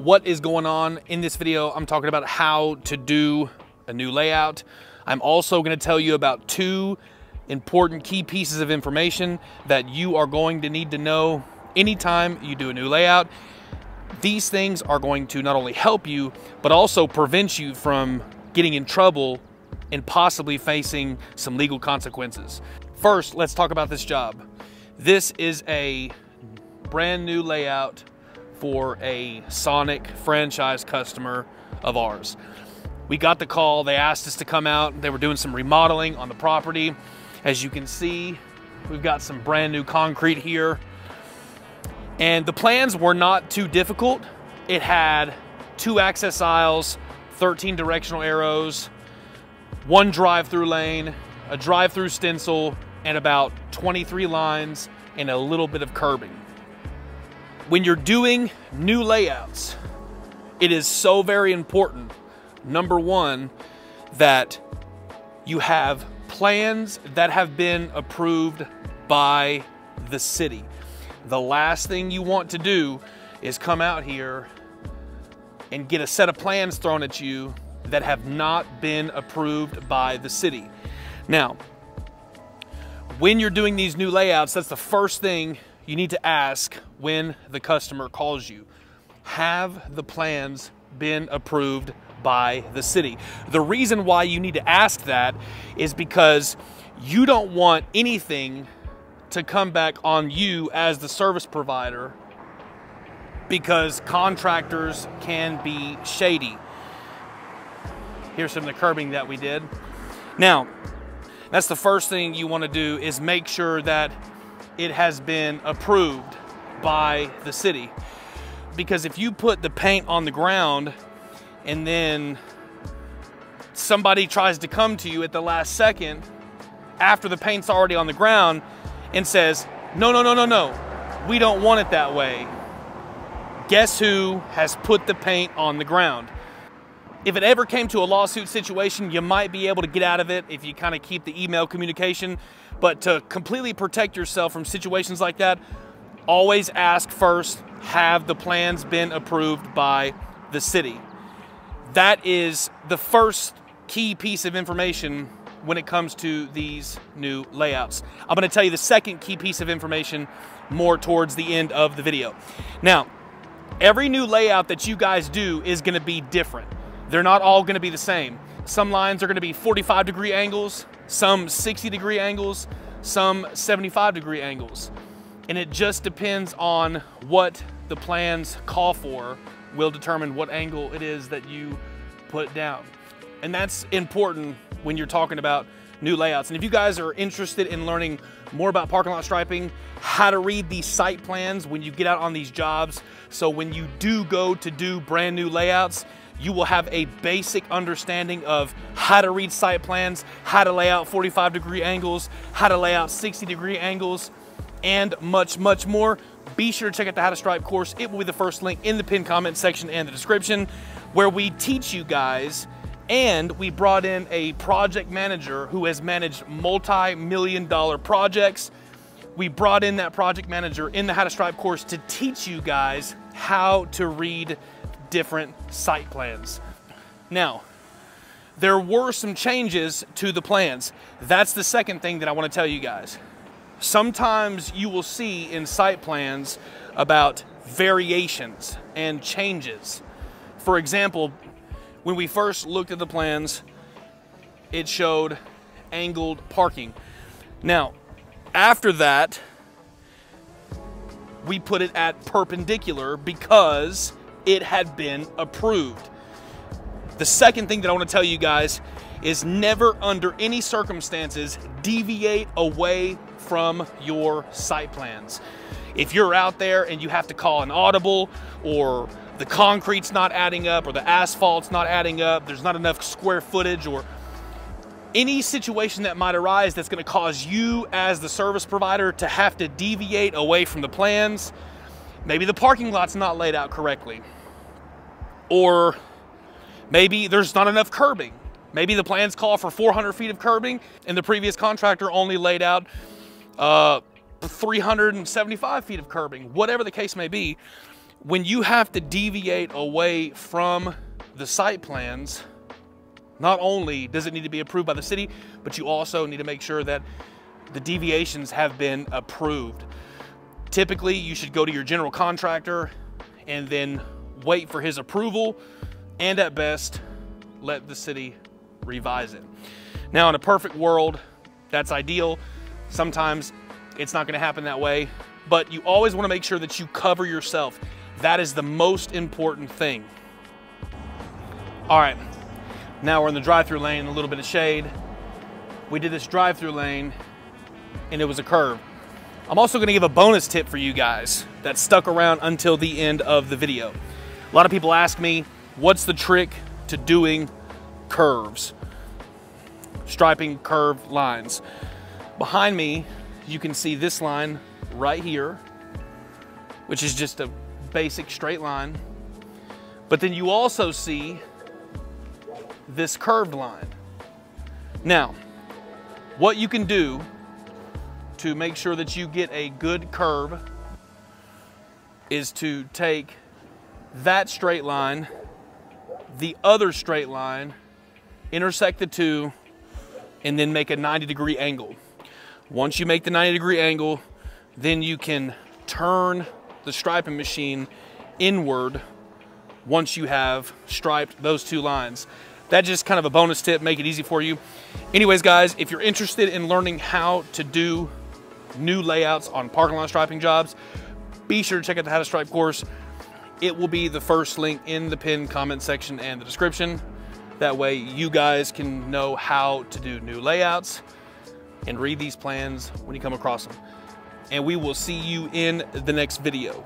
what is going on in this video. I'm talking about how to do a new layout. I'm also going to tell you about 2 important key pieces of information that you are going to need to know anytime you do a new layout. These things are going to not only help you, but also prevent you from getting in trouble and possibly facing some legal consequences. First, let's talk about this job. This is a brand new layout for a Sonic franchise customer of ours. We got the call, they asked us to come out. They were doing some remodeling on the property. As you can see, we've got some brand new concrete here. And the plans were not too difficult. It had 2 access aisles, 13 directional arrows, 1 drive-through lane, a drive-through stencil, and about 23 lines and a little bit of curbing. When you're doing new layouts, it is so very important, number 1, that you have plans that have been approved by the city. The last thing you want to do is come out here and get a set of plans thrown at you that have not been approved by the city. Now, when you're doing these new layouts, that's the first thing you need to ask when the customer calls you. Have the plans been approved by the city? The reason why you need to ask that is because you don't want anything to come back on you as the service provider, because contractors can be shady. Here's some of the curbing that we did. Now, that's the first thing you want to do, is make sure that it has been approved by the city. Because if you put the paint on the ground and then somebody tries to come to you at the last second after the paint's already on the ground and says, no, we don't want it that way, guess who has put the paint on the ground? If it ever came to a lawsuit situation, you might be able to get out of it if you kind of keep the email communication. But to completely protect yourself from situations like that, always ask first, have the plans been approved by the city? That is the first key piece of information when it comes to these new layouts. I'm going to tell you the second key piece of information more towards the end of the video. Now, every new layout that you guys do is going to be different. They're not all going to be the same. Some lines are going to be 45-degree angles, some 60-degree angles, some 75-degree angles. And it just depends on what the plans call for will determine what angle it is that you put down. And that's important when you're talking about new layouts. And if you guys are interested in learning more about parking lot striping, how to read these site plans when you get out on these jobs, so when you do go to do brand new layouts, you will have a basic understanding of how to read site plans, how to lay out 45-degree angles, how to lay out 60-degree angles, and much, much more. Be sure to check out the How to Stripe course. It will be the first link in the pinned comment section and the description, where we teach you guys. And we brought in a project manager who has managed multi-million-dollar projects. We brought in that project manager in the How to Stripe course to teach you guys how to read different site plans. Now, there were some changes to the plans. That's the second thing that I want to tell you guys. Sometimes you will see in site plans about variations and changes. For example, when we first looked at the plans, it showed angled parking. Now, after that, we put it at perpendicular because it had been approved. The second thing that I want to tell you guys is never under any circumstances deviate away from your site plans. If you're out there and you have to call an audible, or the concrete's not adding up, or the asphalt's not adding up, there's not enough square footage, or any situation that might arise that's going to cause you as the service provider to have to deviate away from the plans. Maybe the parking lot's not laid out correctly, or maybe there's not enough curbing. Maybe the plans call for 400 feet of curbing and the previous contractor only laid out 375 feet of curbing. Whatever the case may be, when you have to deviate away from the site plans, not only does it need to be approved by the city, but you also need to make sure that the deviations have been approved. Typically, you should go to your general contractor and then wait for his approval, and at best, let the city revise it. Now, in a perfect world, that's ideal. Sometimes it's not gonna happen that way, but you always wanna make sure that you cover yourself. That is the most important thing. All right, now we're in the drive-through lane, a little bit of shade. We did this drive-through lane and it was a curve. I'm also gonna give a bonus tip for you guys that stuck around until the end of the video. A lot of people ask me, what's the trick to doing curves? Striping curved lines. Behind me, you can see this line right here, which is just a basic straight line. But then you also see this curved line. Now, what you can do to make sure that you get a good curve is to take that straight line, the other straight line, intersect the two, and then make a 90-degree angle. Once you make the 90-degree angle, then you can turn the striping machine inward once you have striped those two lines. That's just kind of a bonus tip, make it easy for you. Anyways, guys, if you're interested in learning how to do new layouts on parking lot striping jobs, be sure to check out the How to Stripe course. It will be the first link in the pinned comment section and the description. That way you guys can know how to do new layouts and read these plans when you come across them. And we will see you in the next video.